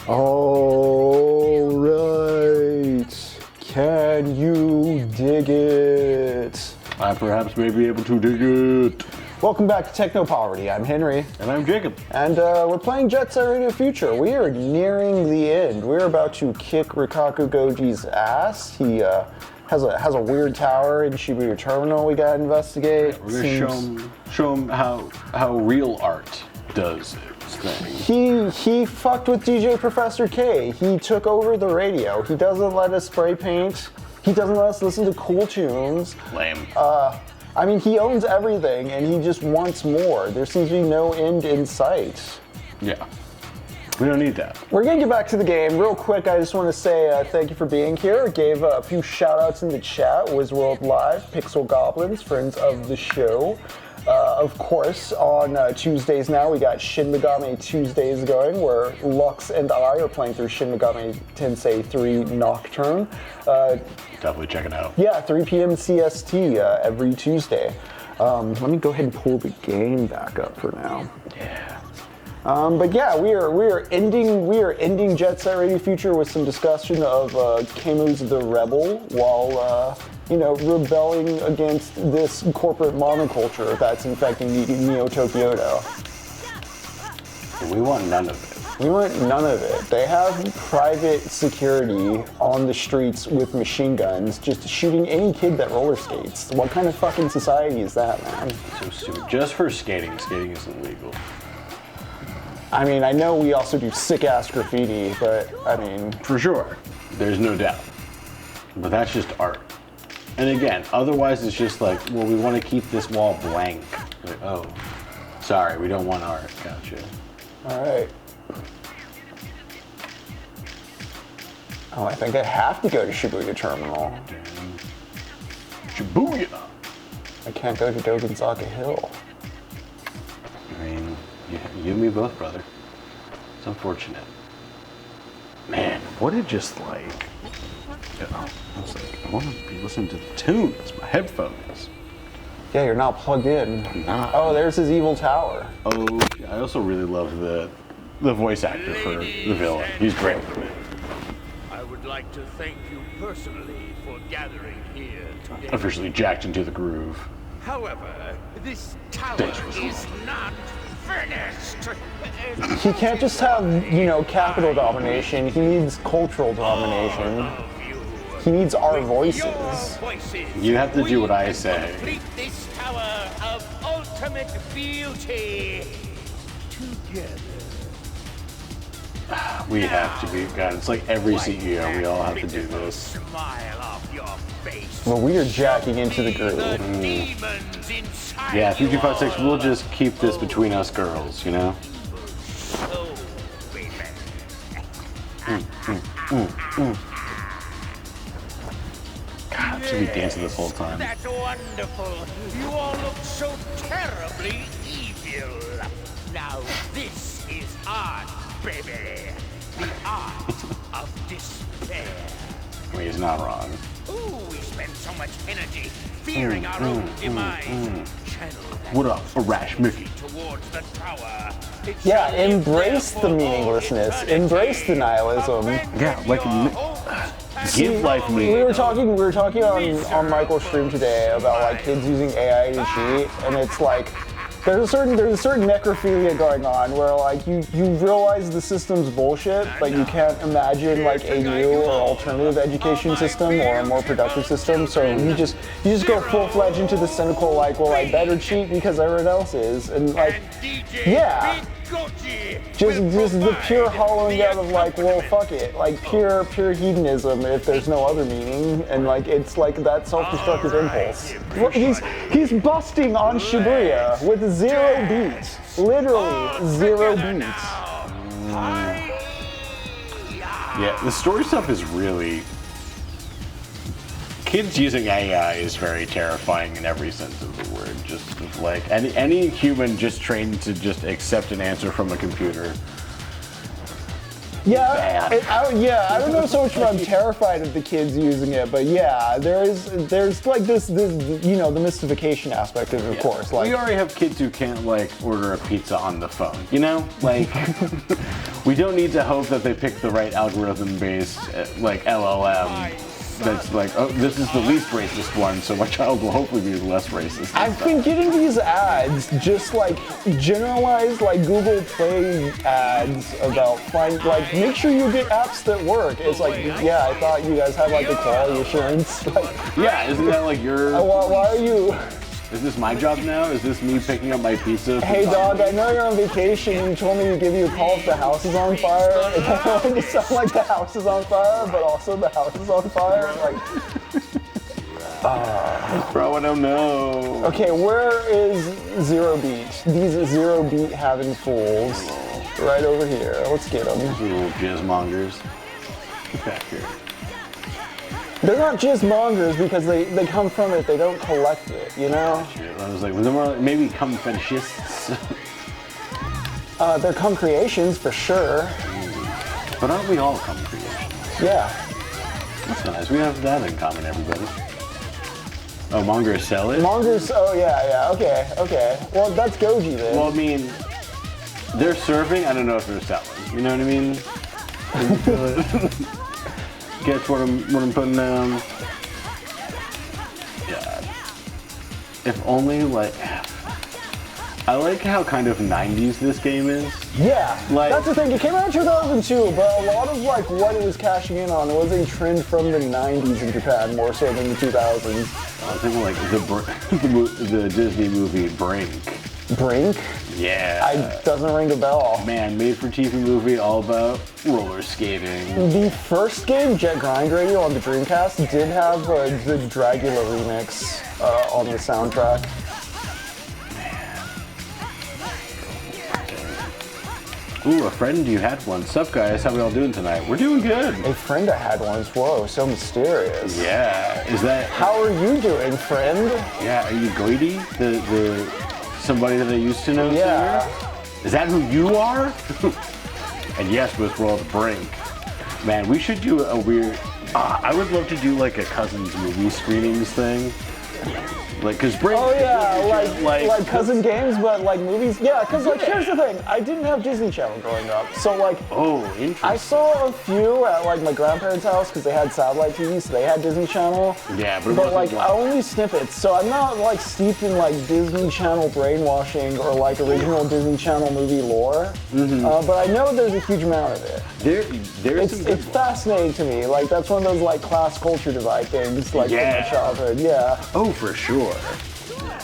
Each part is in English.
All right. Can you dig it? I perhaps may be able to dig it. Welcome back to TechnoPoverty. I'm Henry. And I'm Jacob. And we're playing Jet Set Radio Future. We are nearing the end. We're about to kick Rikaku Goji's ass. He has a weird tower in Shibuya Terminal we gotta investigate. We're gonna show him how real art does its thing. He fucked with DJ Professor K. He took over the radio. He doesn't let us spray paint. He doesn't let us listen to cool tunes. Lame. I mean, he owns everything, and he just wants more. There seems to be no end in sight. Yeah. We don't need that. We're gonna get back to the game. Real quick, I just want to say thank you for being here. Gave a few shout-outs in the chat. Wizworld Live, Pixel Goblins, friends of the show. Of course, on Tuesdays now, we got Shin Megami Tuesdays going, where Lux and I are playing through Shin Megami Tensei 3 Nocturne. Definitely check it out. Yeah, 3 p.m. CST every Tuesday. Let me go ahead and pull the game back up for now. Yeah. But yeah, we are ending Jet Set Radio Future with some discussion of Camus the Rebel while rebelling against this corporate monoculture that's infecting Neo Tokyo. We want none of it. We want none of it. They have private security on the streets with machine guns, just shooting any kid that roller skates. What kind of fucking society is that, man? So stupid. Just for skating. Skating isn't legal. I mean, I know we also do sick-ass graffiti, but, I mean... For sure. There's no doubt. But that's just art. And again, otherwise it's just like, well, we want to keep this wall blank. Like, oh, sorry, we don't want art. Gotcha. All right. Oh, I think I have to go to Shibuya Terminal. Shibuya! I can't go to Dogenzaka Hill. I mean, you and me both, brother. It's unfortunate. Man, what it just like... I was like, I want to be listening to the tunes, my headphones. Yeah, you're not plugged in. I'm not. Oh, there's his evil tower. Oh, I also really love the voice actor for the villain. He's great. I would like to thank you personally for gathering here today. Officially jacked into the groove. However, this tower is not finished. He can't just have, capital domination. He needs cultural domination. He needs our voices. You have to do what I say. Complete this tower of ultimate beauty together. We have to be, God, it's like every CEO, we all have to do this. Smile off your face. Well, we are jacking into the groove. Yeah, 3256, we'll just keep this between us girls, you know? God, should be dancing this whole time. That's wonderful. You all look so terribly evil. Now this is art, baby. The art of despair. I mean, he's not wrong. Ooh, we spend so much energy fearing our own demise. Channel that What up, a rash Mickey? towards the tower. It Yeah, shall live embrace there the for meaninglessness. all eternity. Embrace the nihilism. Yeah, like, give life meaning. We were talking on Michael's stream today about like kids using AI to cheat, and it's like there's a certain necrophilia going on where like you realize the system's bullshit, but you can't imagine like a new or alternative education system or a more productive system. So you just go full-fledged into the cynical like, well, I better cheat because everyone else is, and like yeah. Just the pure hollowing out of like, well, fuck it, like pure hedonism if there's no other meaning, and like it's like that self-destructive impulse. Look, he's busting on Shibuya with 0 beats, literally 0 beats. Yeah, the story stuff is really... Kids using AI is very terrifying in every sense of the word. Just like any human just trained to just accept an answer from a computer. Yeah, I don't know so much if I'm terrified of the kids using it, but yeah, there's like this the mystification aspect of it, of course. Like we already have kids who can't like order a pizza on the phone, you know? Like We don't need to hope that they pick the right algorithm-based, like LLM. That's like, oh, this is the least racist one, so my child will hopefully be less racist. I've been getting these ads, just like generalized like Google Play ads about like make sure you get apps that work. It's like, yeah, I thought you guys had like the quality assurance. Like, yeah, isn't that like your? why are you? Is this my job now? Is this me picking up my pizza? Hey dog, I know you're on vacation and you told me to give you a call if the house is on fire. It doesn't want to sound like the house is on fire, but also the house is on fire. Like, bro, I don't know. okay, where is Zero Beat? These Zero Beat having fools. Right over here. Let's get them. Little jizzmongers. Get back here. They're not just mongers because they come from it, they don't collect it, you know? I was like, was there more, maybe cum fetishists? They're cum creations for sure. But aren't we all cum creations? Yeah. That's nice. We have that in common, everybody. Oh, mongers sell it? Mongers, oh yeah, okay. Well, that's Goji then. Well, I mean, they're serving, I don't know if they're selling. You know what I mean? Guess what I'm putting down? God. If only, like, I like how kind of 90s this game is. Yeah, like, that's the thing. It came out in 2002, but a lot of like what it was cashing in on was a trend from the 90s in Japan more so than the 2000s. I was thinking like the Disney movie Brink. Brink? Yeah. Doesn't ring a bell. Man, made-for-TV movie all about roller skating. The first game, Jet Grind Radio on the Dreamcast, did have the Dragula remix on the soundtrack. Ooh, a friend you had one. Sup, guys? How we all doing tonight? We're doing good. A friend I had once. Whoa, so mysterious. Yeah. Is that? How are you doing, friend? Yeah. Are you Goity? The somebody that I used to know? Yeah. Singer? Is that who you are? And yes, with World Brink. Man, we should do a weird. I would love to do like a cousins movie screenings thing. Like, cause Brink. Oh yeah, like cousin games, but like movies. Yeah, cause like here's the thing. I didn't have Disney Channel growing up, so like. Oh, interesting. I saw a few at like my grandparents' house because they had satellite TV, so they had Disney Channel. Yeah, but like only snippets, so I'm not like steeped in like Disney Channel brainwashing or like original Disney Channel movie lore. But I know there's a huge amount of it. It's fascinating to me. Like that's one of those like class culture divide things, like from my childhood. Yeah. Oh, for sure.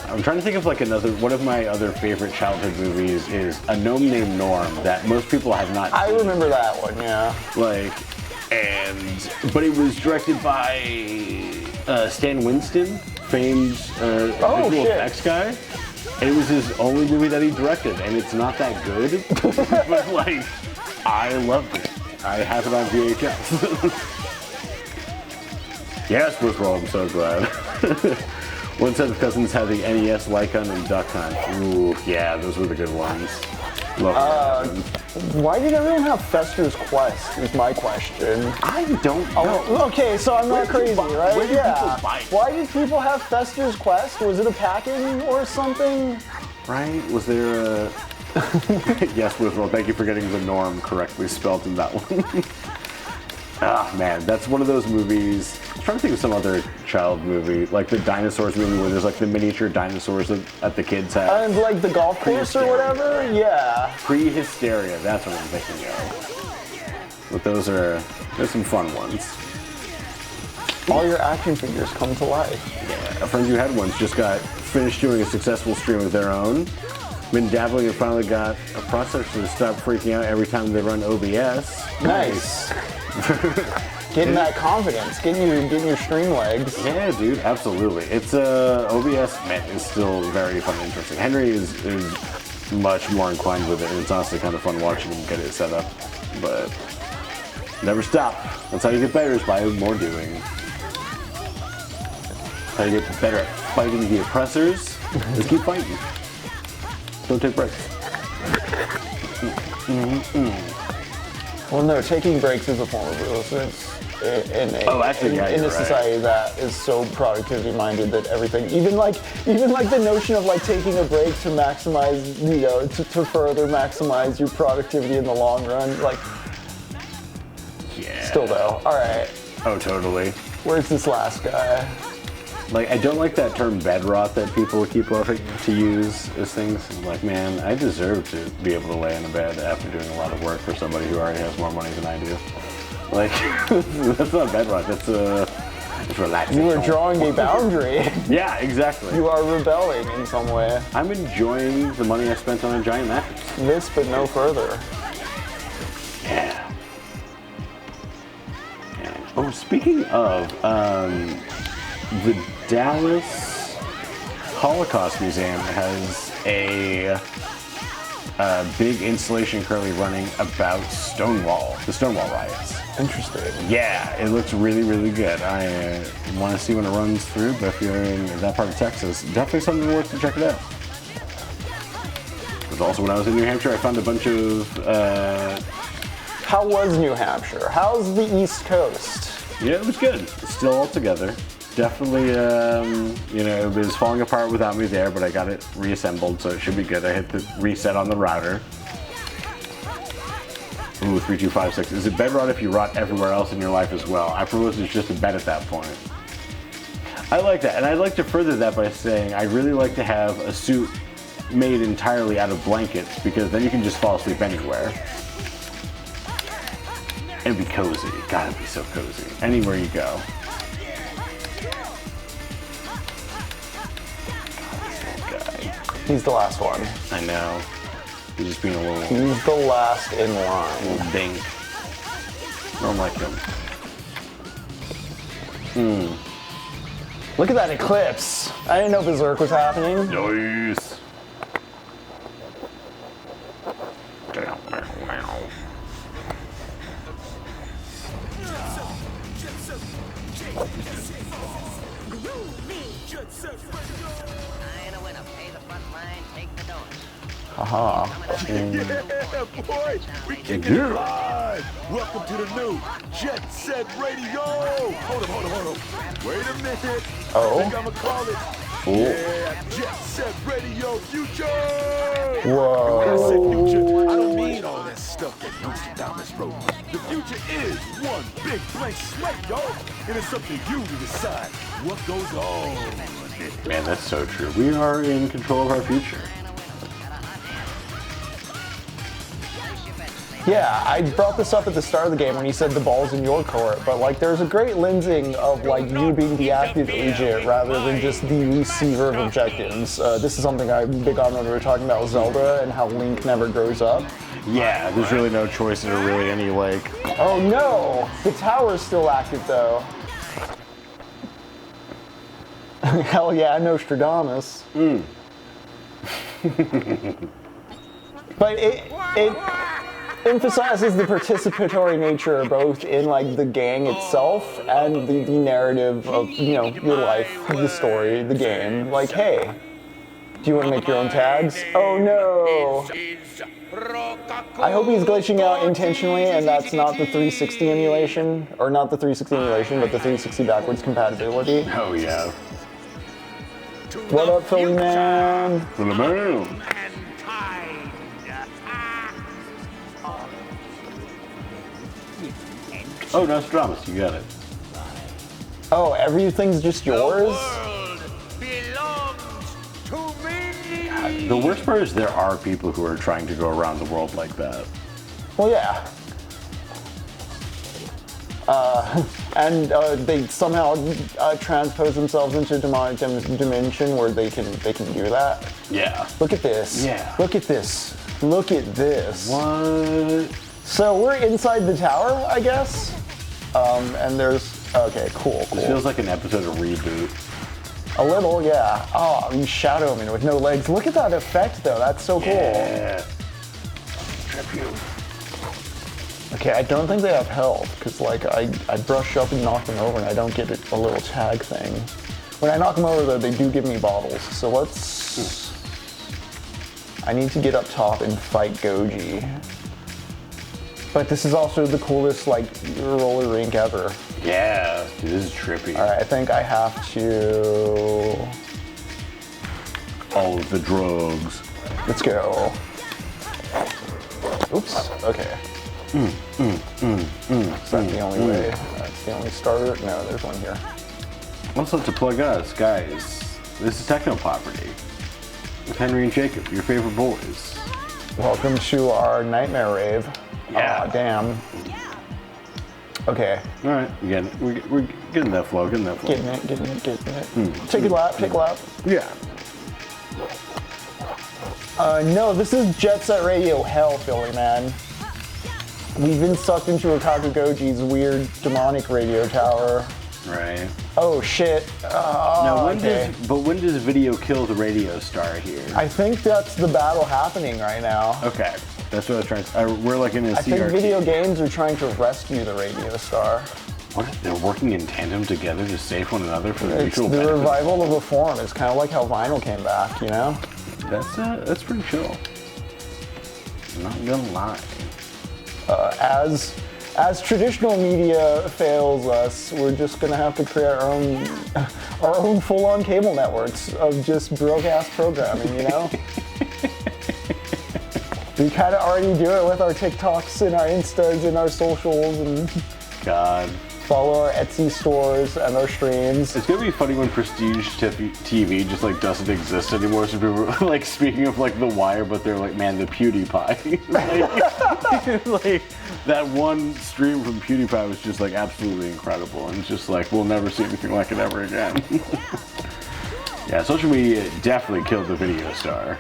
I'm trying to think of like one of my other favorite childhood movies is A Gnome Named Norm that most people have not seen. I remember that one, yeah. But it was directed by Stan Winston, famed visual effects guy. And it was his only movie that he directed, and it's not that good, but like, I loved it. I have it on VHS. Yes, Bushroll, I'm so glad. One set of cousins had the NES Lycon and Duck Hunt. Ooh, yeah, those were the good ones. Why did everyone have Fester's Quest is my question. I don't know. Okay, so I'm not crazy, right? Where did people buy it? Why did people have Fester's Quest? Was it a pack-in or something? Right? Was there a... Yes, Bushroll, thank you for getting the norm correctly spelled in that one. Man, that's one of those movies. I'm trying to think of some other child movie, like the dinosaurs movie where there's like the miniature dinosaurs at the kids' house. And like the golf course or whatever? Yeah. Pre-Hysteria, that's what I'm thinking of. But there's some fun ones. All your action figures come to life. Yeah, a friend you had once just got finished doing a successful stream of their own. Been dabbling and finally got a processor to stop freaking out every time they run OBS. Nice. Getting that confidence, getting your stream legs. Yeah, dude, absolutely. It's OBS man is still very fun and interesting. Henry is much more inclined with it, and it's honestly kind of fun watching him get it set up. But never stop. That's how you get better, is by more doing. How you get better at fighting the oppressors is keep fighting. Don't take breaks. Well, no, taking breaks is a form of resistance in a society that is so productivity minded that everything, even like the notion of like taking a break to maximize, you know, to further maximize your productivity in the long run, like. Yeah. Still though, all right. Oh, totally. Where's this last guy? Like, I don't like that term bed rot that people keep loving to use as things. I'm like, man, I deserve to be able to lay in a bed after doing a lot of work for somebody who already has more money than I do. Like, that's not bed rot, that's relaxing. You are drawing a boundary. Yeah, exactly. You are rebelling in some way. I'm enjoying the money I spent on a giant mattress. This, but no further. Yeah. Oh, speaking of, the Dallas Holocaust Museum has a big installation currently running about the Stonewall riots. Interesting. Yeah, it looks really, really good. I want to see when it runs through, but if you're in that part of Texas, definitely something worth to check it out. But also when I was in New Hampshire, I found a bunch of... How was New Hampshire? How's the East Coast? Yeah, it was good. It's still all together. Definitely, you know, it was falling apart without me there, but I got it reassembled, so it should be good. I hit the reset on the router. Ooh, 3256. Is it bed rot if you rot everywhere else in your life as well? I propose it's just a bed at that point. I like that, and I'd like to further that by saying I really like to have a suit made entirely out of blankets, because then you can just fall asleep anywhere. And be cozy. Gotta be so cozy. Anywhere you go. He's the last one. I know. He's just being a little... He's the last in line. Little dink. I don't like him. Look at that eclipse. I didn't know Berserk was happening. Nice. Haha. Yeah, boy, we kicking it live. Welcome to the new Jet Set Radio. Hold on. Wait a minute. Oh. I think I'ma call it. Yeah, Jet Set Radio Future. Whoa. When I say future, I don't mean all that stuff that Nostradamus wrote. The future is one big blank slate, yo. And it's up to you to decide what goes on. Man, that's so true. We are in control of our future. Yeah, I brought this up at the start of the game when you said the ball's in your court, but like there's a great lensing of like you being the active agent rather than just the receiver of objectives. This is something I'm big on when we were talking about Zelda and how Link never grows up. Yeah, there's really no choices or really any like... Oh no! The tower's still active though. Hell yeah, Nostradamus. But it emphasizes the participatory nature both in like the gang itself and the narrative of, you know, your life, the story, the game. Like, hey, do you want to make your own tags? Oh no! I hope he's glitching out intentionally and that's not the 360 emulation, or not the 360 emulation, but the 360 backwards compatibility. Oh yeah. What up, Philly man? For the moon. Oh, Nostradamus, you got it. Oh, everything's just yours? The worst part is there are people who are trying to go around the world like that. Well, yeah. And they somehow transpose themselves into a demonic dimension where they can do that. Yeah. Look at this. Yeah. Look at this. Look at this. What? So we're inside the tower, I guess. And there's, okay, cool. This feels like an episode of Reboot. A little, yeah. Oh, you shadow me with no legs. Look at that effect, though. That's so cool. Yeah. Trip you. Okay, I don't think they have health, because, like, I brush up and knock them over, and I don't get a little tag thing. When I knock them over, though, they do give me bottles. So let's... I need to get up top and fight Goji. But this is also the coolest like roller rink ever. Yeah, dude, this is trippy. All right, I think I have to. All of the drugs. Let's go. Oops. Okay. Is that the only way? That's the only starter? No, there's one here. Also, to plug us, guys, this is TechnoPoverty with Henry and Jacob, your favorite boys. Welcome to our nightmare rave. Yeah. Aw, damn. Okay. All right, again, we're getting that flow, getting that flow. Getting it. Take a lap, take a lap. Yeah. No, this is Jet Set Radio hell, Philly, man. We've been sucked into Akakagoji's weird demonic radio tower. Right. Oh shit. Now, Okay. when does video kill the radio star here? I think that's the battle happening right now. Okay, that's what I was trying to. We're like in a I think CRT. video games are trying to rescue the radio star. What? They're working in tandem together to save one another for the It's mutual the benefit. revival of a form. It's kind of like how vinyl came back, you know? That's pretty chill. I'm not gonna lie. As traditional media fails us, we're just gonna have to create our own full-on cable networks of just broke-ass programming, you know? We kind of already do it with our TikToks and our Instas and our socials and God. follow our Etsy stores and our streams. It's gonna be funny when prestige TV just like doesn't exist anymore. So people are like speaking of like The Wire, but they're like, man, the PewDiePie. like that one stream from PewDiePie was just like absolutely incredible, and it's just like we'll never see anything like it ever again. Yeah, social media definitely killed the video star.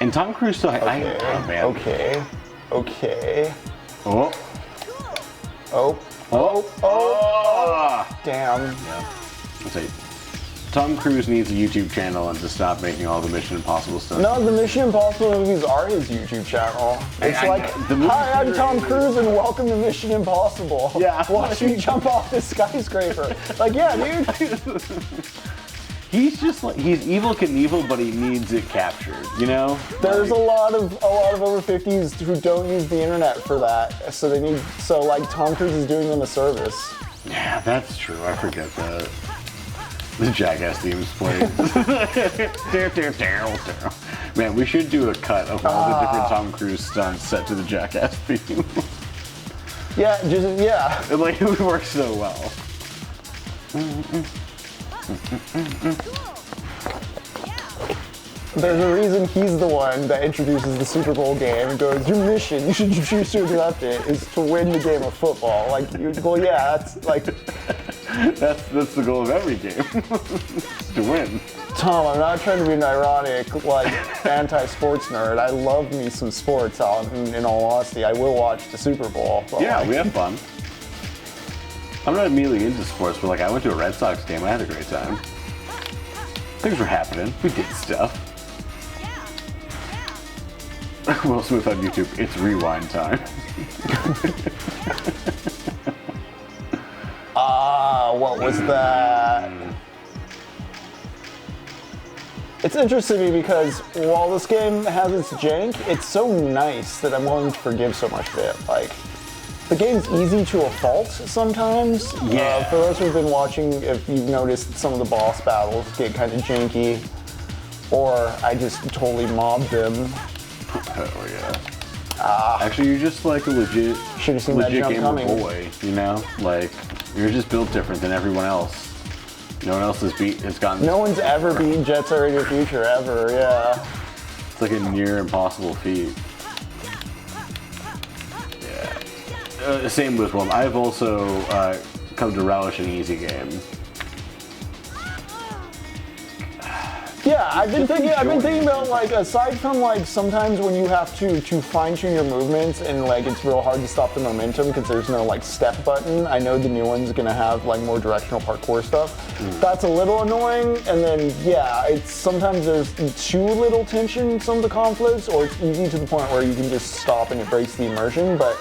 And Tom Cruise still. Oh man. Okay. Oh. Damn. Yeah. Let's say Tom Cruise needs a YouTube channel and to stop making all the Mission Impossible stuff. No, the Mission Impossible movies are his YouTube channel. It's hi, I'm Tom Cruise and welcome to Mission Impossible. Yeah. Watch me jump off this skyscraper. Like, yeah, dude. He's just like, he's Evel Knievel, but he needs it captured, you know? There's a lot of over 50s who don't use the internet for that. So like Tom Cruise is doing them a service. Yeah, that's true. I forget that. The Jackass theme's played. Man, we should do a cut of all the different Tom Cruise stunts set to the Jackass theme. Yeah, It like it would work so well. There's a reason he's the one that introduces the Super Bowl game and goes, your mission, you should choose to accept it, is to win the game of football. Like, well, yeah, that's like... That's the goal of every game, to win. Tom, I'm not trying to be an ironic, like, anti-sports nerd. I love me some sports, in all honesty. I will watch the Super Bowl. But Yeah, like, we have fun. I'm not immediately into sports, but like I went to a Red Sox game. I had a great time. Things were happening. We did stuff. Will Smith on YouTube. It's rewind time. what was that? It's interesting to me because while this game has its jank, it's so nice that I'm willing to forgive so much of it. Like, the game's easy to a fault sometimes. Yeah. For those who've been watching, if you've noticed some of the boss battles get kind of janky, or I just totally mobbed them. Oh yeah. Actually, you're just like a legit that jump gamer coming. boy. You know, like you're just built different than everyone else. No one else has gotten. No one's ever beaten Jet Set Radio Future ever. Yeah. It's like a near impossible feat. Yeah. Same with one. I've also come to relish an easy game. Yeah, I've been thinking about like, aside from like sometimes when you have to fine tune your movements and like it's real hard to stop the momentum because there's no like step button. I know the new one's gonna have like more directional parkour stuff. That's a little annoying. And then yeah, it's sometimes there's too little tension in some of the conflicts, or it's easy to the point where you can just stop and it breaks the immersion. But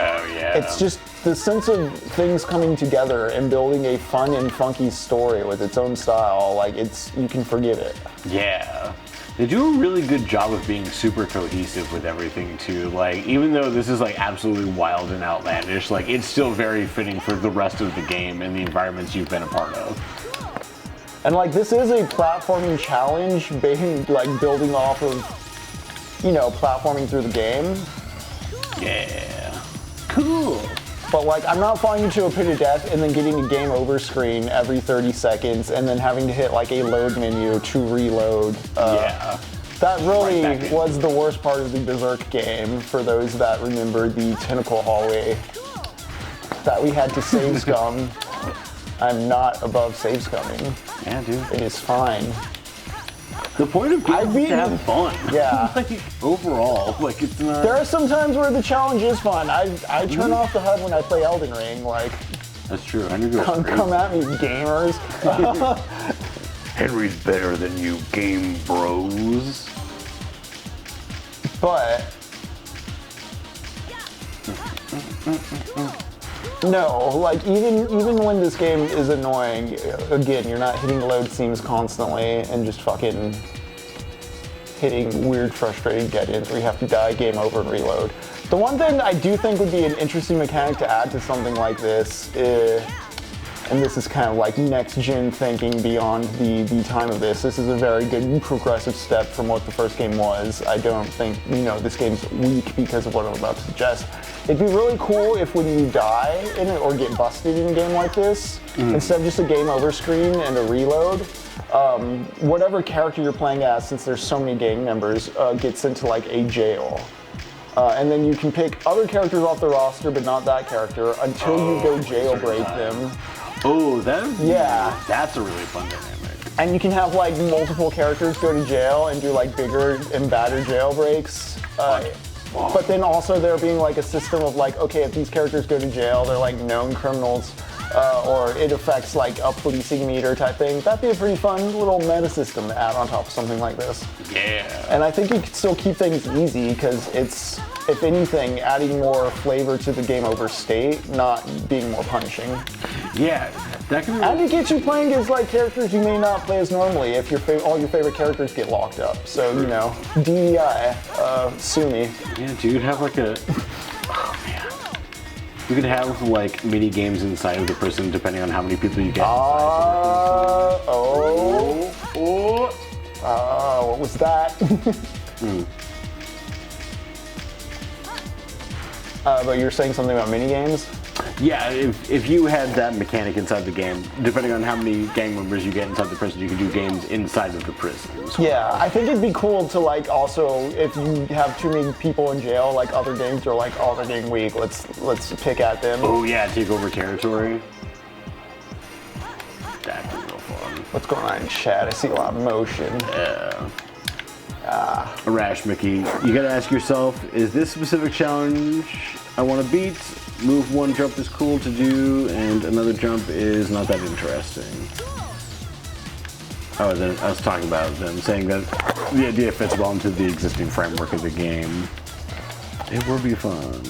Oh yeah. it's just the sense of things coming together and building a fun and funky story with its own style. Like you can forgive it. Yeah. They do a really good job of being super cohesive with everything too. Like, even though this is like absolutely wild and outlandish, like it's still very fitting for the rest of the game and the environments you've been a part of. And like this is a platforming challenge, like building off of, you know, platforming through the game. Yeah. Cool. But like, I'm not falling into a pit of death and then getting a game over screen every 30 seconds and then having to hit like a load menu to reload. Yeah. That really Right was the worst part of the Berserk game for those that remember the tentacle hallway that we had to save scum. I'm not above save scumming. Yeah, dude. It is fine. The point of games is to have fun. Yeah. Like, overall, like it's not... There are some times where the challenge is fun. I turn off the HUD when I play Elden Ring, like... That's true. I need to go come at me, gamers. Henry's better than you, game bros. But... No, like even when this game is annoying, again, you're not hitting load seams constantly and just fucking hitting weird, frustrating dead-ends where you have to die, game over, and reload. The one thing I do think would be an interesting mechanic to add to something like this, and this is kind of like next-gen thinking beyond the time of this. This is a very good progressive step from what the first game was. I don't think, you know, this game's weak because of what I'm about to suggest. It'd be really cool if when you die in it or get busted in a game like this, instead of just a game over screen and a reload, whatever character you're playing as, since there's so many gang members, gets into like a jail. And then you can pick other characters off the roster, but not that character, until you go jailbreak them. Oh, Yeah. That's a really fun dynamic. And you can have like multiple characters go to jail and do like bigger and badder jailbreaks. But then also there being like a system of like, okay, if these characters go to jail, they're like known criminals, or it affects like a policing meter type thing. That'd be a pretty fun little meta system to add on top of something like this. Yeah. And I think you could still keep things easy because it's, if anything, adding more flavor to the game over state, not being more punishing. Yeah, that can be... And it gets you playing as like characters you may not play as normally if all your favorite characters get locked up. So, you know, DEI, sue me. Yeah, dude, you'd have like a... Oh, man. You could have like mini games inside of the prison depending on how many people you get inside. What was that? But you're saying something about mini games? Yeah, if you had that mechanic inside the game, depending on how many gang members you get inside the prison, you can do games inside of the prison. Yeah, I think it'd be cool to like also, if you have too many people in jail, like other games are like, oh, they're getting weak, let's pick at them. Oh yeah, take over territory. That'd be real fun. What's going on in chat? I see a lot of motion. Rash Mickey, you gotta ask yourself, is this specific challenge I want to beat? Move one jump is cool to do, and another jump is not that interesting. I was talking about them saying that the idea fits well into the existing framework of the game. It will be fun.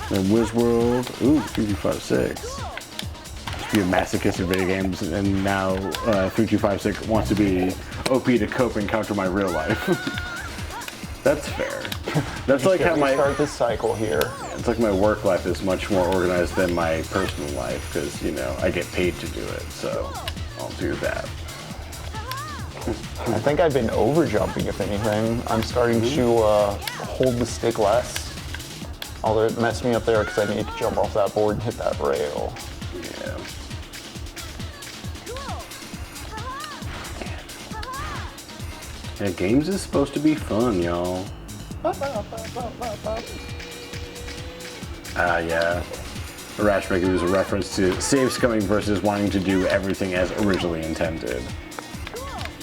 Then Wizworld, ooh, 3256. Used to be a masochist in video games, and now 3256 wants to be OP to cope and counter my real life. That's fair. That's like how my start this cycle here. It's like my work life is much more organized than my personal life because, you know, I get paid to do it, so I'll do that. I think I've been over jumping, if anything. I'm starting to hold the stick less. Although it messed me up there because I need to jump off that board and hit that rail. Yeah. Yeah, games is supposed to be fun, y'all. Yeah. Rashmaker was a reference to save scumming versus wanting to do everything as originally intended.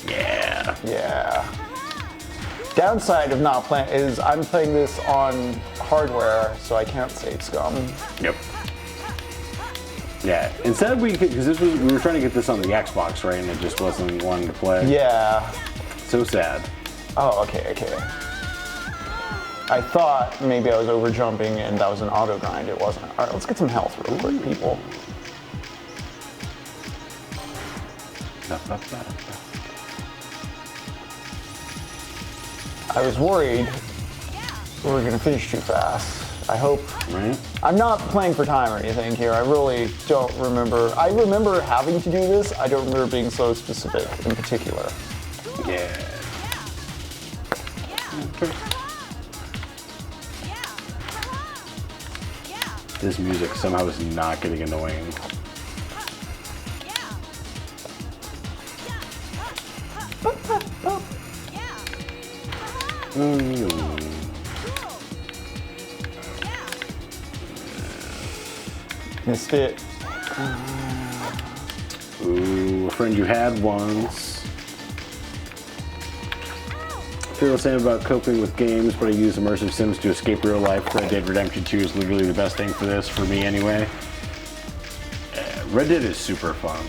Yeah. Yeah. Downside of not playing is I'm playing this on hardware, so I can't save scum. Yep. Yeah. Instead, because we were trying to get this on the Xbox, right, and it just wasn't wanting to play. Yeah. So sad. Oh, okay. I thought maybe I was over jumping and that was an auto grind. It wasn't. All right, let's get some health real quick, people. I was worried we were gonna finish too fast. I hope. Right? I'm not playing for time or anything here. I really don't remember. I remember having to do this. I don't remember being so specific in particular. Yeah. Okay. This music somehow is not getting annoying. Missed it. Ooh, a friend you had once. I feel the same about coping with games, but I use immersive sims to escape real life. Red Dead Redemption 2 is literally the best thing for this, for me anyway. Red Dead is super fun.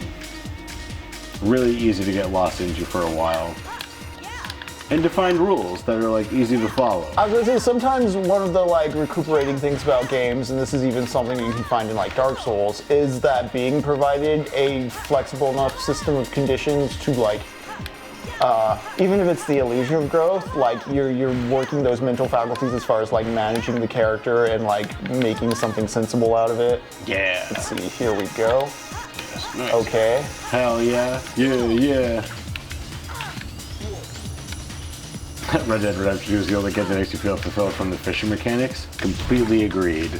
Really easy to get lost into for a while. And to find rules that are like easy to follow. I was gonna say, sometimes one of the like recuperating things about games, and this is even something you can find in like Dark Souls, is that being provided a flexible enough system of conditions to like, even if it's the illusion of growth, like you're working those mental faculties as far as like managing the character and like making something sensible out of it. Yeah. Let's see, here we go. Yes, nice. Okay. Hell yeah. Yeah. Red Dead Redemption 2 is the only game that makes you feel fulfilled from the fishing mechanics. Completely agreed.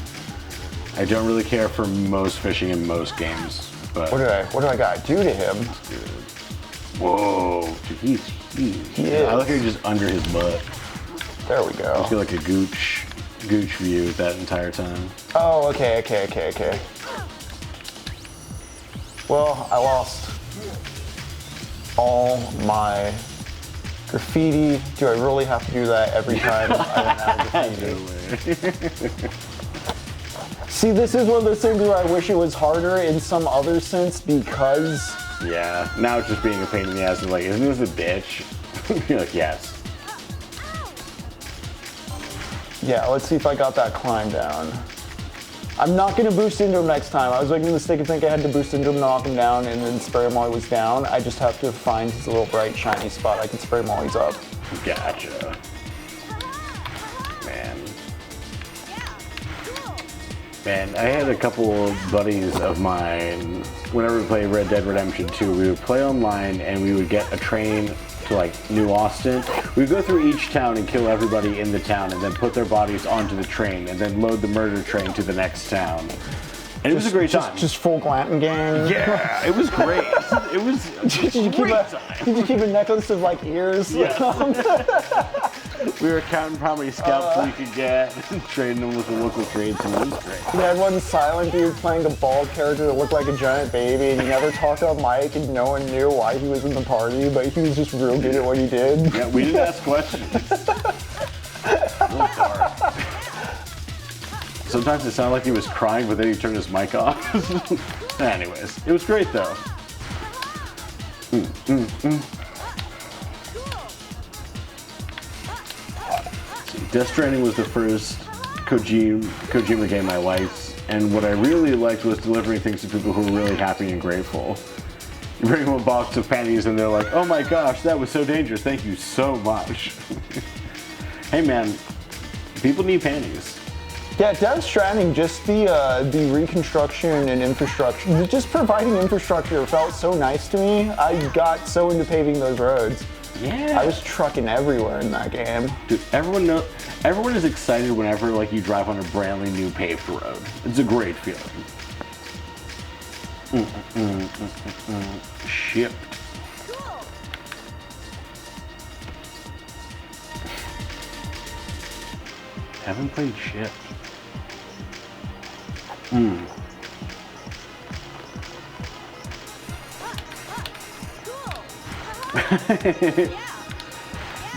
I don't really care for most fishing in most games, but What do I gotta do to him? dude. Whoa, dude, he's huge. He is. I look like you're just under his butt. There we go. I feel like a gooch view that entire time. Oh, okay. Well, I lost all my graffiti. Do I really have to do that every time I run out of graffiti? See, this is one of those things where I wish it was harder in some other sense because... Yeah, now it's just being a pain in the ass. It's like, isn't this a bitch? You're like, yes. Yeah, let's see if I got that climb down. I'm not going to boost into him next time. I was making the mistake of thinking I had to boost into him, knock him down, and then spray him while he was down. I just have to find his little bright, shiny spot. I can spray him while he's up. Gotcha. Man, I had a couple of buddies of mine, whenever we played Red Dead Redemption 2, we would play online and we would get a train to like New Austin. We'd go through each town and kill everybody in the town and then put their bodies onto the train and then load the murder train to the next town. And it was a great time. Just full glamping gang. Yeah, it was great. It was Did you keep a necklace of like ears? Yes. We were counting how many scalps we could get and trading them with the local tradesmen. It was great. You had one silent dude playing a bald character that looked like a giant baby, and he never talked on mic, and no one knew why he was in the party, but he was just real good at what he did. Yeah, we didn't ask questions. Sometimes it sounded like he was crying, but then he turned his mic off. Anyways, it was great though. Death Stranding was the first Kojima game I liked, and what I really liked was delivering things to people who were really happy and grateful. You bring them a box of panties and they're like, oh my gosh, that was so dangerous, thank you so much. Hey man, people need panties. Yeah, Death Stranding, just the reconstruction and infrastructure, just providing infrastructure felt so nice to me. I got so into paving those roads. Yeah. I was trucking everywhere in that game. Dude, everyone is excited whenever like you drive on a brand new paved road. It's a great feeling. Shipped. Haven't played Shipped.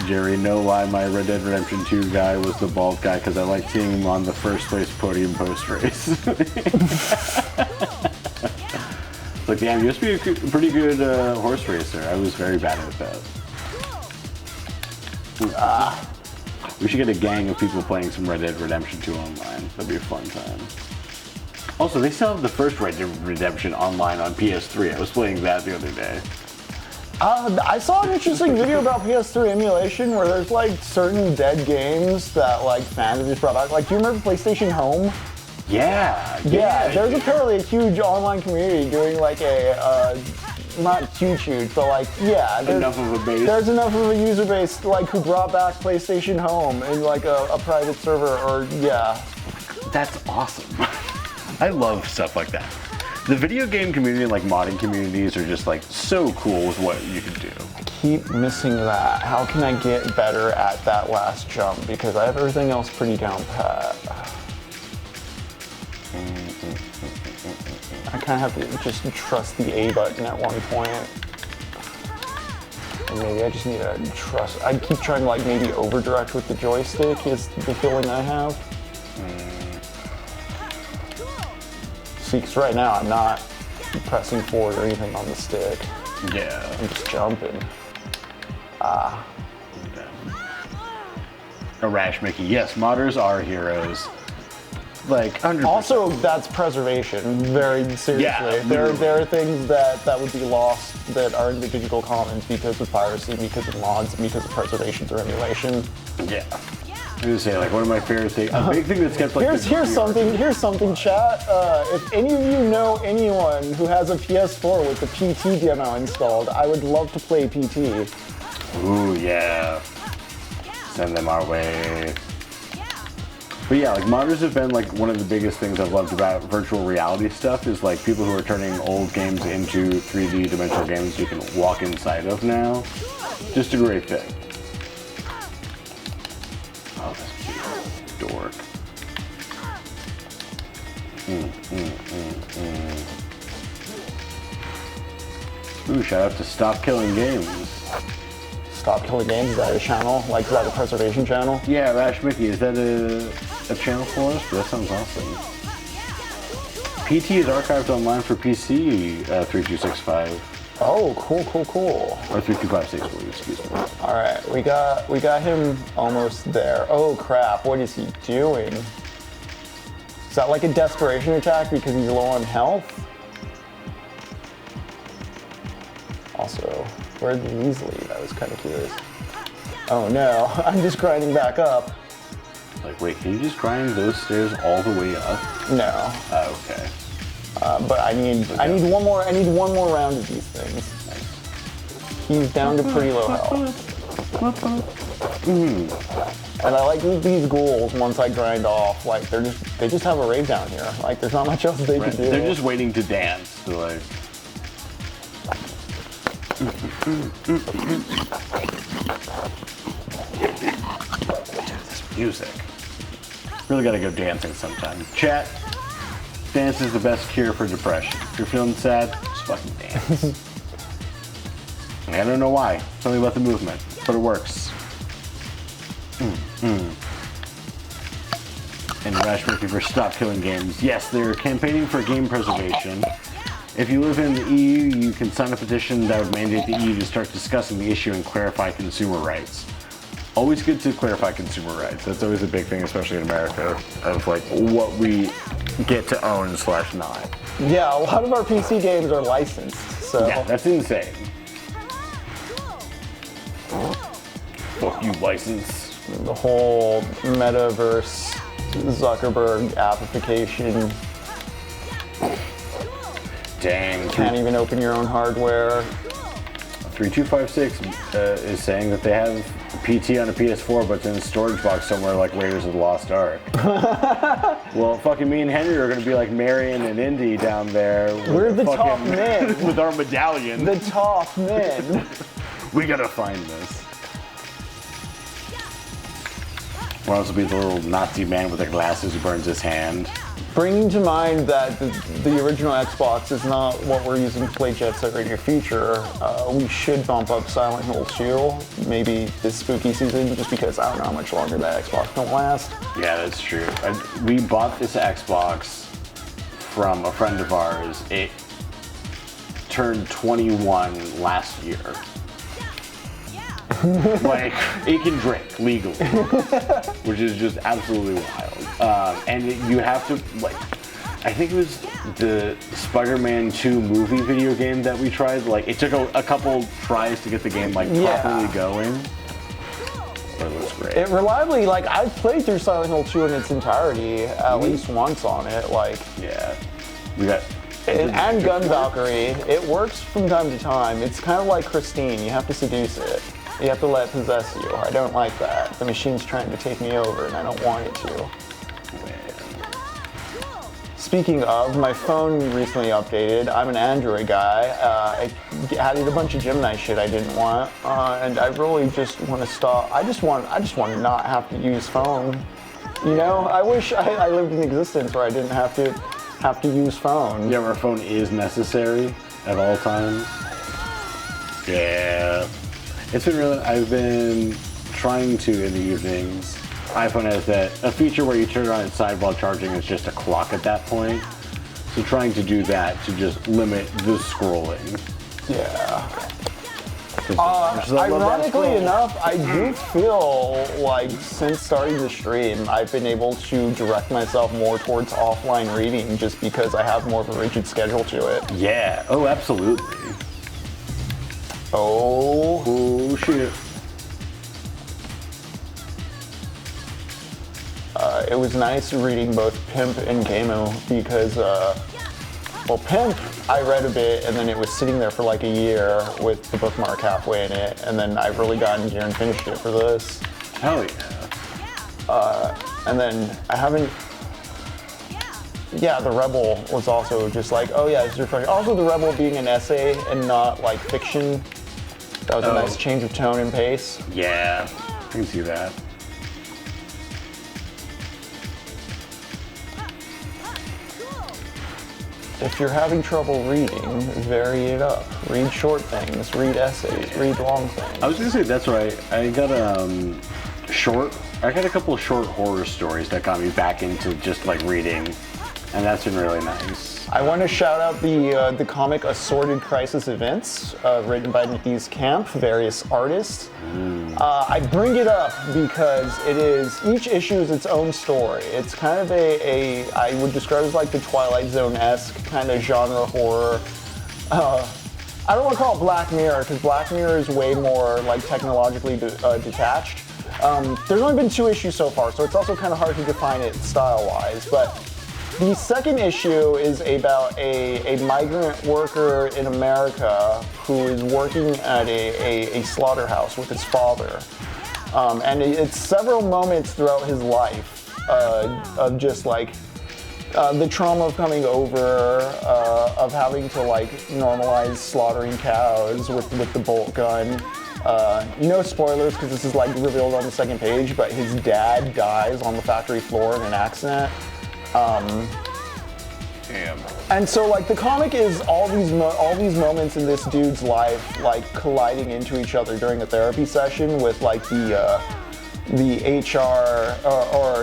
Jerry, know why my Red Dead Redemption 2 guy was the bald guy? Because I liked seeing him on the first place podium post race. Like, damn, you must be a pretty good horse racer. I was very bad at that. We should get a gang of people playing some Red Dead Redemption 2 online. That'd be a fun time. Also, they still have the first Red Dead Redemption online on PS3. I was playing that the other day. I saw an interesting video about PS3 emulation where there's like certain dead games that like fans have just brought back. Like, do you remember PlayStation Home? Yeah. Yeah, there's apparently a huge online community doing like a, not huge, but like, yeah. Enough of a base. There's enough of a user base like who brought back PlayStation Home in like a private server or, yeah. That's awesome. I love stuff like that. The video game community and like modding communities are just like so cool with what you can do. I keep missing that. How can I get better at that last jump? Because I have everything else pretty down pat. I kind of have to just trust the A button at one point. And maybe I just need to trust. I keep trying to like maybe overdirect with the joystick is the feeling I have. See, because right now I'm not pressing forward or anything on the stick. Yeah. I'm just jumping. Okay. A Rash Mickey. Yes, modders are heroes. Like, 100%. Also, that's preservation, very seriously. Yeah, there are things that would be lost that are in the digital commons because of piracy, because of mods, and because of preservation through emulation. Yeah. I was gonna say, like, one of my favorite things, a big thing that's kept like Here's something, chat. If any of you know anyone who has a PS4 with the PT demo installed, I would love to play PT. Ooh, yeah. Send them our way. But yeah, like modders have been like one of the biggest things I've loved about virtual reality stuff is like people who are turning old games into 3D dimensional games you can walk inside of now. Just a great thing. Oh, that's cute. Dork. Ooh, shout out to Stop Killing Games. Stop Killing Games, is that a channel? Like, is that a preservation channel? Yeah, Rash Mickey, is that a channel for us? That sounds awesome. PT is archived online for PC 3265. Oh, cool. Or 3256, excuse me. All right, we got him almost there. Oh crap, what is he doing? Is that like a desperation attack because he's low on health? Also, where did these lead? I was kind of curious. Oh no, I'm just grinding back up. Like, wait, can you just grind those stairs all the way up? No. Oh, okay. But I need one more round of these things. Nice. He's down to pretty low health. And I like these ghouls once I grind off, like they just have a rave down here. Like there's not much else they can do. They're just waiting to dance. So like this music. Really gotta go dancing sometime. Chat, dance is the best cure for depression. If you're feeling sad, just fucking dance. I don't know why. Something about the movement, but it works. And Rash Mickey for Stop Killing Games. Yes, they're campaigning for game preservation. If you live in the EU, you can sign a petition that would mandate the EU to start discussing the issue and clarify consumer rights. Always good to clarify consumer rights. That's always a big thing, especially in America, of like what we get to own / not. Yeah, a lot of our PC games are licensed, so. Yeah, that's insane. Fuck you, license. The whole metaverse, Zuckerberg application. Dang. Can't even open your own hardware. 3256 is saying that they have PT on a PS4, but it's in a storage box somewhere like Raiders of the Lost Ark. Well, fucking me and Henry are going to be like Marion and Indy down there. We're the top men. With our medallion. The top men. We gotta find this. We'll also be the little Nazi man with the glasses who burns his hand. Bringing to mind that the original Xbox is not what we're using to play Jet Set Radio Future, we should bump up Silent Hill 2, maybe this spooky season, just because I don't know how much longer that Xbox can last. Yeah, that's true. We bought this Xbox from a friend of ours. It turned 21 last year. Like, it can drink legally, which is just absolutely wild. And you have to, like, I think it was the Spider-Man 2 movie video game that we tried. Like, it took a couple tries to get the game like properly going. But it looks great. It reliably, like, I've played through Silent Hill 2 in its entirety at least once on it. Like, yeah, we got. And Gun Valkyrie, it works from time to time. It's kind of like Christine. You have to seduce it. You have to let it possess you. I don't like that. The machine's trying to take me over, and I don't want it to. Speaking of, my phone recently updated. I'm an Android guy. I added a bunch of Gemini shit I didn't want, and I really just want to stop. I just want to not have to use phone. You know, I wish I lived in existence where I didn't have to use phone. Yeah, where a phone is necessary at all times. Yeah, it's been really. I've been trying to in the evenings. iPhone has a feature where you turn it on its side while charging. It's just a clock at that point. So trying to do that to just limit the scrolling. Yeah. Ironically enough, I do feel like since starting the stream, I've been able to direct myself more towards offline reading just because I have more of a rigid schedule to it. Yeah. Oh, absolutely. Oh shit. It was nice reading both Pimp and Camus because, well, Pimp, I read a bit and then it was sitting there for like a year with the bookmark halfway in it, and then I really got in gear and finished it for this. Hell yeah. And then I haven't, yeah, The Rebel was also just like, oh yeah, it's refreshing. Also, The Rebel being an essay and not like fiction, that was a nice change of tone and pace. Yeah, I can see that. If you're having trouble reading, vary it up. Read short things, read essays, read long things. I was gonna say, that's right. I got a couple of short horror stories that got me back into just like reading, and that's been really nice. I want to shout out the comic Assorted Crisis Events, written by these Camp, various artists. I bring it up because each issue is its own story. It's kind of I would describe it as like the Twilight Zone-esque kind of genre horror. I don't want to call it Black Mirror because Black Mirror is way more like technologically detached. There's only been 2 issues so far, so it's also kind of hard to define it style-wise, but the second issue is about a migrant worker in America who is working at a slaughterhouse with his father. And it's several moments throughout his life of just like the trauma of coming over, of having to like normalize slaughtering cows with the bolt gun. No spoilers because this is like revealed on the second page, but his dad dies on the factory floor in an accident. Damn. And so like the comic is all these moments in this dude's life like colliding into each other during a therapy session with like the HR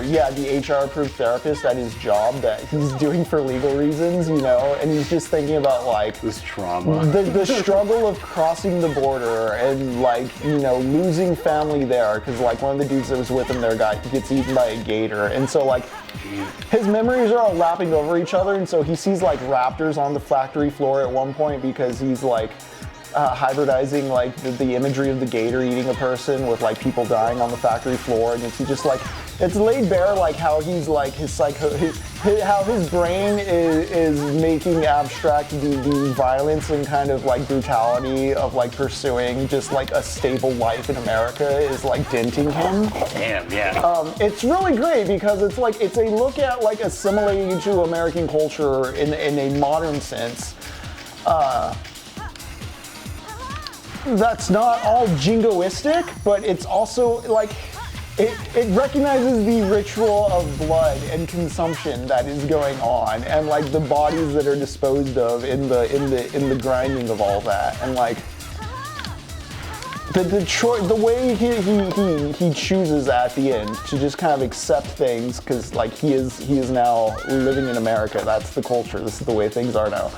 the HR approved therapist at his job that he's doing for legal reasons, you know, and he's just thinking about like this trauma, the struggle of crossing the border and like, you know, losing family there because like one of the dudes that was with him there gets eaten by a gator, and so like his memories are all lapping over each other, and so he sees like raptors on the factory floor at one point because he's like hybridizing like the imagery of the gator eating a person with like people dying on the factory floor, and it's just like it's laid bare like how he's like how his brain is making abstract the violence and kind of like brutality of like pursuing just like a stable life in America is like denting him. Damn, yeah. It's really great because it's a look at like assimilating to American culture in a modern sense. That's not all jingoistic, but it's also like it recognizes the ritual of blood and consumption that is going on, and like the bodies that are disposed of in the grinding of all that, and like the way he chooses at the end to just kind of accept things because like he is now living in America. That's the culture. This is the way things are now.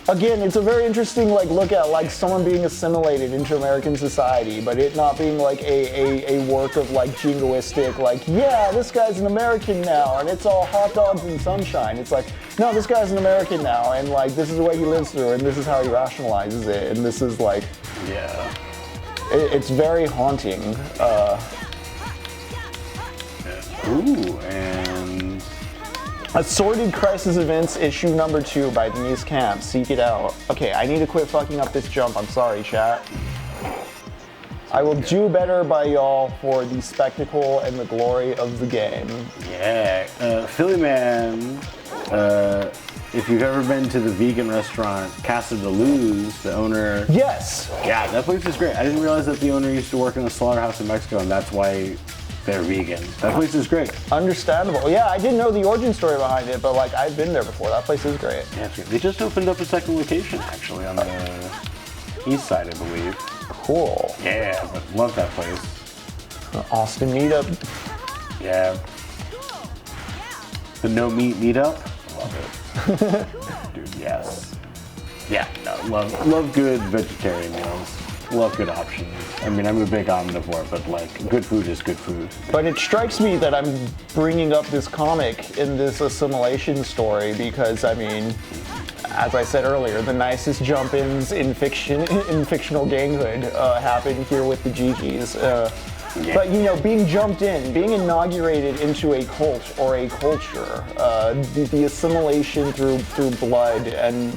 Again, it's a very interesting like look at like someone being assimilated into American society, but it not being like a work of like jingoistic, like, yeah, this guy's an American now, and it's all hot dogs and sunshine. It's like, no, this guy's an American now, and like this is what he lives through, and this is how he rationalizes it, and this is like, Yeah. it's very haunting. Ooh, and Assorted Crisis Events, issue number 2 by Denise Camp. Seek it out. Okay, I need to quit fucking up this jump. I'm sorry, chat. I will do better by y'all for the spectacle and the glory of the game. yeah, Philly Man. If you've ever been to the vegan restaurant Casa de Luz, the owner. Yes! Yeah, that place is great. I didn't realize that the owner used to work in a slaughterhouse in Mexico, and that's why they're vegan. That place is great. Understandable. Yeah, I didn't know the origin story behind it, but like I've been there before. That place is great. Yeah, it's great. They just opened up a second location actually on the east side, I believe. Cool. Yeah, but love that place. Austin meetup. Yeah. The no meat meetup. Love it. Dude, yes. Yeah, no, love good vegetarian meals. Love good options. I mean, I'm a big omnivore, but like, good food is good food. But it strikes me that I'm bringing up this comic in this assimilation story because, I mean, as I said earlier, the nicest jump-ins in fictional ganghood happen here with the GGs. Yeah. But you know, being jumped in, being inaugurated into a cult or a culture, the assimilation through blood and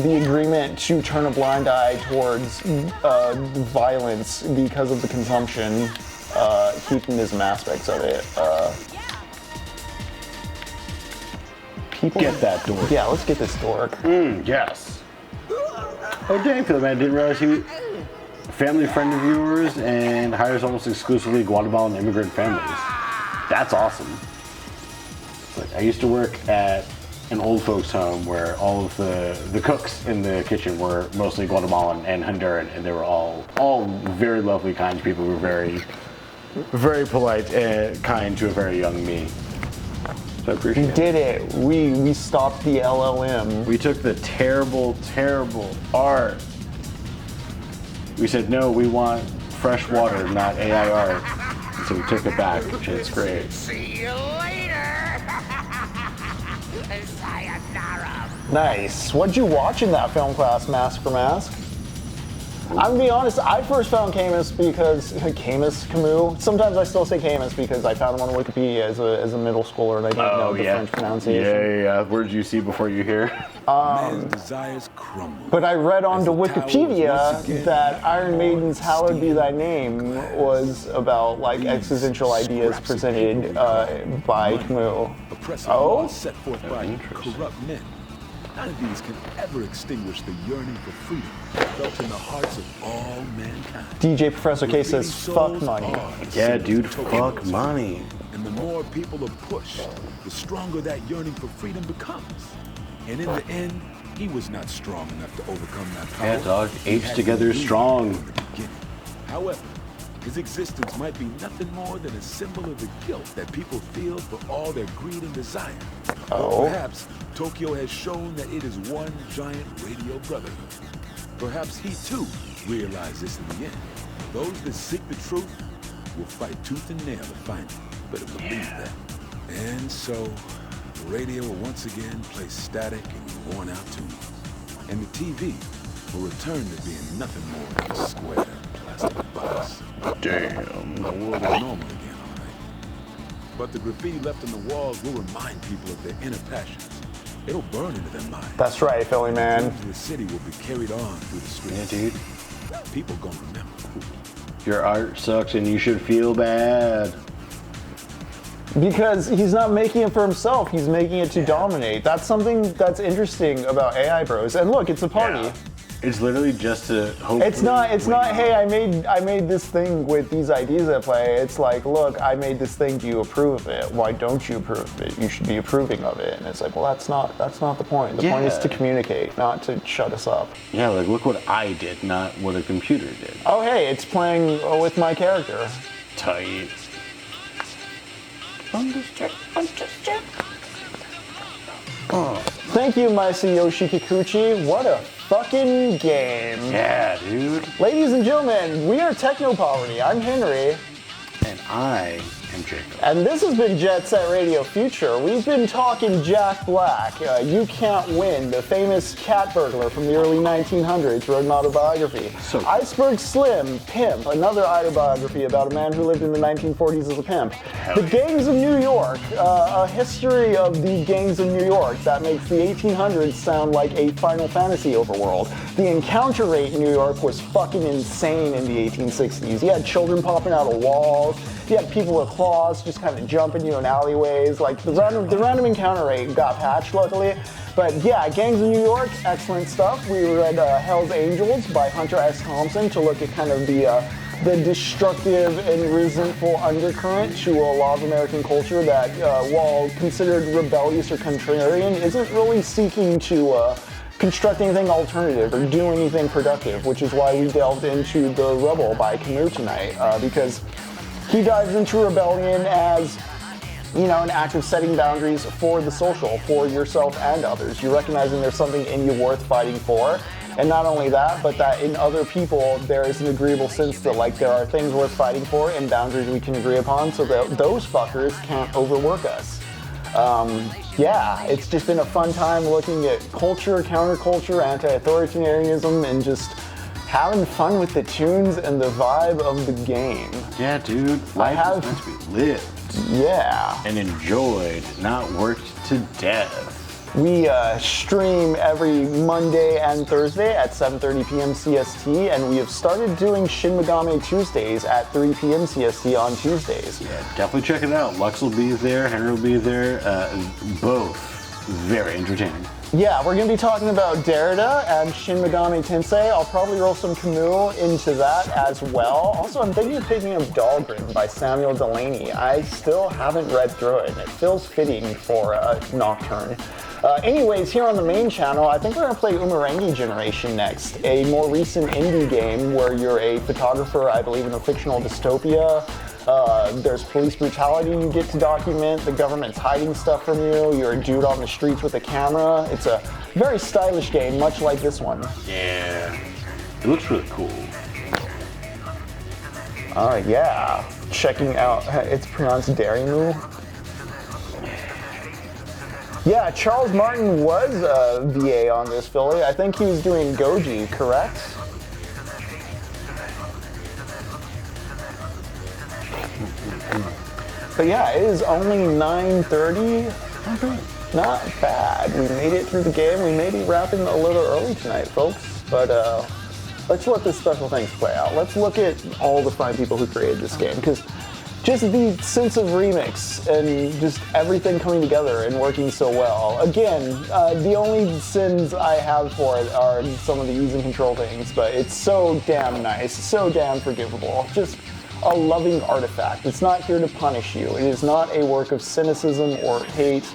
the agreement to turn a blind eye towards violence because of the consumption, hedonism aspects of it. People Get that dork. Yeah, let's get this dork. Yes. Oh, dang, Phil, man, I didn't realize he family friend of yours and hires almost exclusively Guatemalan immigrant families. That's awesome. Like, I used to work at an old folks home where all of the cooks in the kitchen were mostly Guatemalan and Honduran, and they were all very lovely, kind people who were very, very polite and kind to a very young me. So I appreciate it. We did it. We stopped the LLM. We took the terrible, terrible art. We said, no, we want fresh water, not AI art. And so we took it back, which is great. See you later. Sayonara. Nice. What'd you watch in that film class, Mask for Mask? I'm gonna be honest, I first found Camus because, Camus? Sometimes I still say Camus because I found him on Wikipedia as a middle schooler and I didn't know the French pronunciation. Yeah. What did you see before you hear? Man's desires crumble. But I read onto As the tower Wikipedia once again that Iron Maiden's Hallowed Be Thy Name was about like existential ideas presented by Camus. Oppressive Oh? laws set forth by corrupt men. None of these can ever extinguish the yearning for freedom felt in the hearts of all mankind. DJ Professor K says, fuck Souls money. are Yeah, the dude, symbols of fuck tokenism. money. And the more people are pushed, the stronger that yearning for freedom becomes. And in the end, he was not strong enough to overcome that power. Yeah, dog, He apes had to together lose strong. from the beginning. However, his existence might be nothing more than a symbol of the guilt that people feel for all their greed and desire. Oh. Or perhaps Tokyo has shown that it is one giant radio brotherhood. Perhaps he too realized this in the end. Those that seek the truth will fight tooth and nail to find it. Better believe that. And so, the radio will once again play static and worn out tunes. And the TV will return to being nothing more than a square plastic box. Damn. The world is normal again, all right. But the graffiti left on the walls will remind people of their inner passions. It'll burn into their minds. That's right, Philly man. The city will be carried on through the streets. Yeah, dude. People gonna remember. Your art sucks and you should feel bad. Because he's not making it for himself, he's making it to dominate. That's something that's interesting about AI bros. And look, it's a party. Yeah. It's literally just to hope. It's not, hey, I made this thing with these ideas at play. It's like, look, I made this thing, do you approve of it? Why don't you approve of it? You should be approving of it. And it's like, well, that's not the point. The point is to communicate, not to shut us up. Yeah, like look what I did, not what a computer did. Oh, hey, it's playing with my character. Tight. Thank you, Masayoshi Kikuchi. What a fucking game. Yeah, dude. Ladies and gentlemen, we are TechnoPoverty. I'm Henry. And I am Jacob. And this has been Jet Set Radio Future. We've been talking Jack Black, You Can't Win, the famous cat burglar from the early 1900s, wrote an autobiography. So cool. Iceberg Slim, Pimp, another autobiography about a man who lived in the 1940s as a pimp. The Gangs of New York, a history of the Gangs of New York that makes the 1800s sound like a Final Fantasy overworld. The encounter rate in New York was fucking insane in the 1860s. You had children popping out of walls. You had people with claws just kind of jumping you in alleyways. Like the random encounter rate got patched, luckily. But yeah, Gangs of New York, excellent stuff. We read Hell's Angels by Hunter S. Thompson to look at kind of the destructive and resentful undercurrent to a lot of American culture that, while considered rebellious or contrarian, isn't really seeking to construct anything alternative or do anything productive, which is why we delved into The Rebel by Camus tonight, because he dives into rebellion as, you know, an act of setting boundaries for the social, for yourself and others. You're recognizing there's something in you worth fighting for. And not only that, but that in other people, there is an agreeable sense that, like, there are things worth fighting for and boundaries we can agree upon so that those fuckers can't overwork us. Yeah, it's just been a fun time looking at culture, counterculture, anti-authoritarianism, and just having fun with the tunes and the vibe of the game. Yeah, dude. Life is meant to be lived. Yeah. And enjoyed, not worked to death. We stream every Monday and Thursday at 7:30 p.m. CST, and we have started doing Shin Megami Tuesdays at 3 p.m. CST on Tuesdays. Yeah, definitely check it out. Lux will be there, Henry will be there. Both very entertaining. Yeah, we're going to be talking about Derrida and Shin Megami Tensei. I'll probably roll some Camus into that as well. Also, I'm thinking of picking up Dahlgren by Samuel Delaney. I still haven't read through it, and it feels fitting for a Nocturne. Anyways, here on the main channel, I think we're going to play Umurangi Generation next, a more recent indie game where you're a photographer, I believe, in a fictional dystopia. There's police brutality you get to document, the government's hiding stuff from you, you're a dude on the streets with a camera. It's a very stylish game, much like this one. Yeah, it looks really cool. Yeah, checking out, it's pronounced Darimu. Yeah, Charles Martin was a VA on this Philly. I think he was doing Goji, correct? But yeah, it is only 9:30. Not bad. We made it through the game. We may be wrapping a little early tonight, folks. But let's let the special things play out. Let's look at all the fine people who created this game, because just the sense of remix and just everything coming together and working so well. Again, the only sins I have for it are some of the ease and control things, but it's so damn nice, so damn forgivable. Just a loving artifact. It's not here to punish you. It is not a work of cynicism or hate.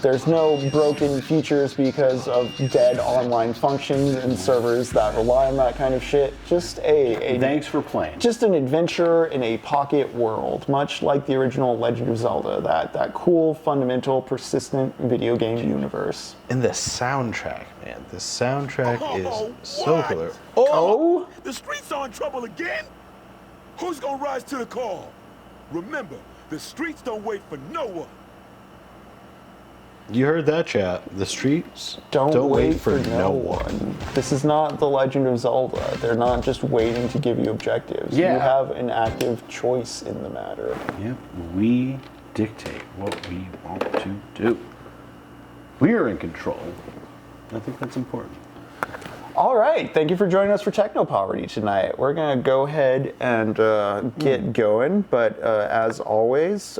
There's no broken features because of dead online functions and servers that rely on that kind of shit. Just Thanks for playing. Just an adventure in a pocket world, much like the original Legend of Zelda, that cool, fundamental, persistent video game universe. And the soundtrack, man. The soundtrack is so killer. Oh? The streets are in trouble again? Who's gonna rise to the call? Remember, the streets don't wait for no one. You heard that, chat. The streets Don't wait for no one. This is not The Legend of Zelda. They're not just waiting to give you objectives. Yeah. You have an active choice in the matter. Yep, we dictate what we want to do. We are in control. I think that's important. All right, thank you for joining us for TechnoPoverty tonight. We're gonna go ahead and get going, but as always,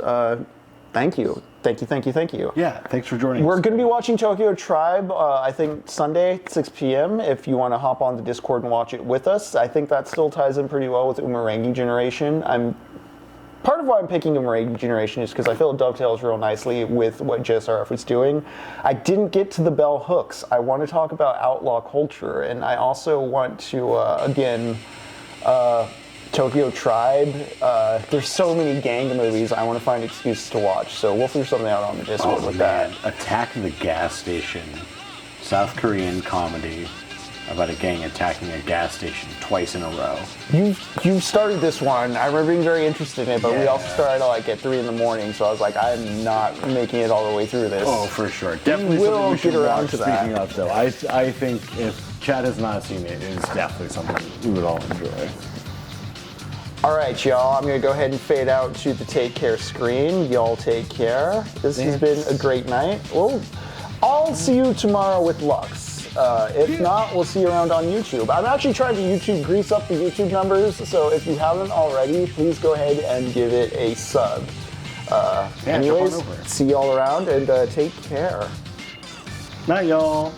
thank you. Thank you. Yeah, thanks for joining us. We're going to be watching Tokyo Tribe, I think Sunday, 6 p.m. if you want to hop on the Discord and watch it with us. I think that still ties in pretty well with Umurangi Generation. Part of why I'm picking Umurangi Generation is because I feel it dovetails real nicely with what JSRF was doing. I didn't get to the bell hooks. I want to talk about outlaw culture, and I also want to, again, Tokyo Tribe. There's so many gang movies I want to find excuses to watch, so we'll figure something out on the Discord with that. Attack the Gas Station. South Korean comedy about a gang attacking a gas station twice in a row. You started this one. I remember being very interested in it, but we Yeah. also started like at 3 in the morning, so I was like, I'm not making it all the way through this. Oh, for sure. Definitely We something will we should get around watch. to that. Speaking of, though, I think if Chad has not seen it, it is definitely something we would all enjoy. All right, y'all. I'm gonna go ahead and fade out to the take care screen. Y'all take care. This has been a great night. Well, I'll see you tomorrow with Lux. If not, we'll see you around on YouTube. I'm actually trying to grease up the YouTube numbers, so if you haven't already, please go ahead and give it a sub. Jump on Anyways, over. see y'all around and take care. Night, y'all.